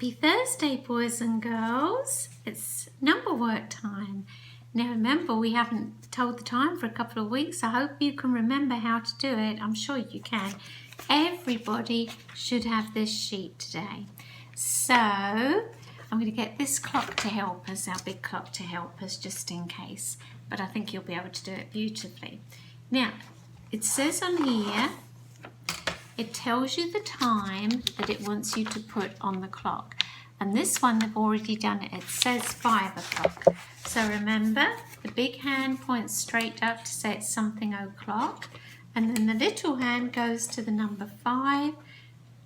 Happy Thursday, boys and girls. It's number work time. Now remember, we haven't told the time for a couple of weeks. I hope you can remember how to do it. I'm sure you can. Everybody should have this sheet today. So I'm going to get this clock to help us, our big clock to help us, just in case. But I think you'll be able to do it beautifully. Now, it says on here, it tells you the time that it wants you to put on the clock. And this one, they've already done it. It says 5 o'clock. So remember, the big hand points straight up to say it's something o'clock. And then the little hand goes to the number 5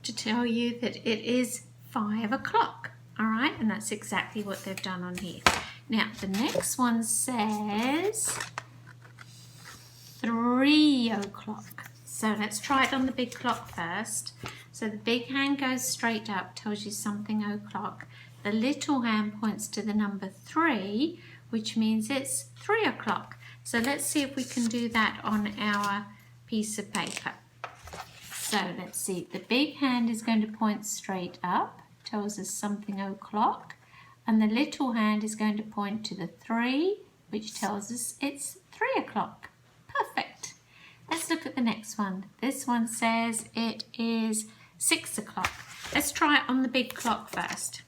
to tell you that it is 5 o'clock. All right, and that's exactly what they've done on here. Now, the next one says 3 o'clock. So let's try it on the big clock first. So the big hand goes straight up, tells you something o'clock. The little hand points to the number 3, which means it's 3 o'clock. So let's see if we can do that on our piece of paper. So let's see, the big hand is going to point straight up, tells us something o'clock. And the little hand is going to point to the 3, which tells us it's 3 o'clock. Perfect. Let's look at the next one. This one says it is 6 o'clock. Let's try it on the big clock first.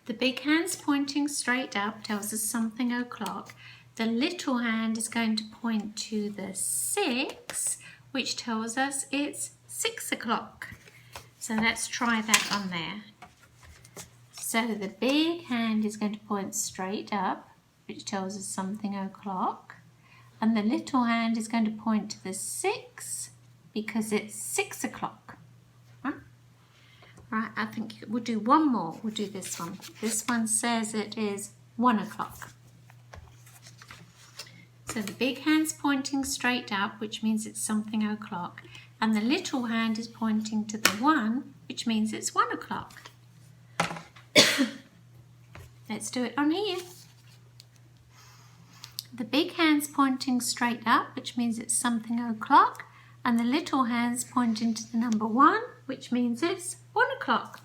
The big hand's pointing straight up, tells us something o'clock. The little hand is going to point to the 6, which tells us it's 6 o'clock. So let's try that on there. So the big hand is going to point straight up, which tells us something o'clock. And the little hand is going to point to the 6 because it's 6 o'clock. Right, I think we'll do one more. We'll do this one. This one says it is 1 o'clock. So the big hand's pointing straight up, which means it's something o'clock. And the little hand is pointing to the 1, which means it's 1 o'clock. Let's do it on here. The big hand's pointing straight up, which means it's something o'clock, and the little hand's pointing to the number 1, which means it's 1 o'clock.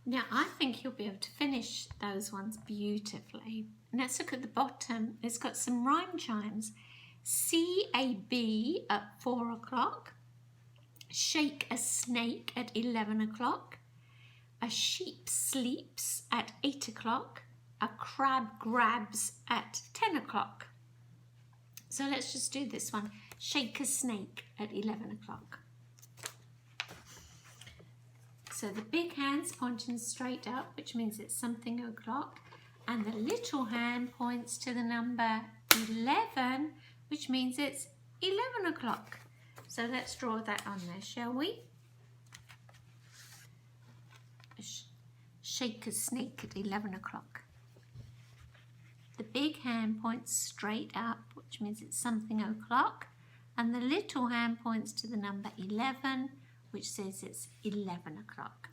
Now, I think you'll be able to finish those ones beautifully. Let's look at the bottom. It's got some rhyme chimes. See a bee at 4 o'clock. Shake a snake at 11 o'clock. A sheep sleeps at 8 o'clock. A crab grabs at 10 o'clock. So let's just do this one. Shake a snake at 11 o'clock. So the big hand's pointing straight up, which means it's something o'clock. And the little hand points to the number 11, which means it's 11 o'clock. So let's draw that on there, shall we? Shake a snake at 11 o'clock. The big hand points straight up, which means it's something o'clock. And the little hand points to the number 11, which says it's 11 o'clock.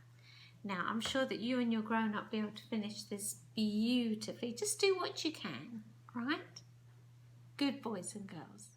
Now, I'm sure that you and your grown-up will be able to finish this beautifully. Just do what you can, right? Good boys and girls.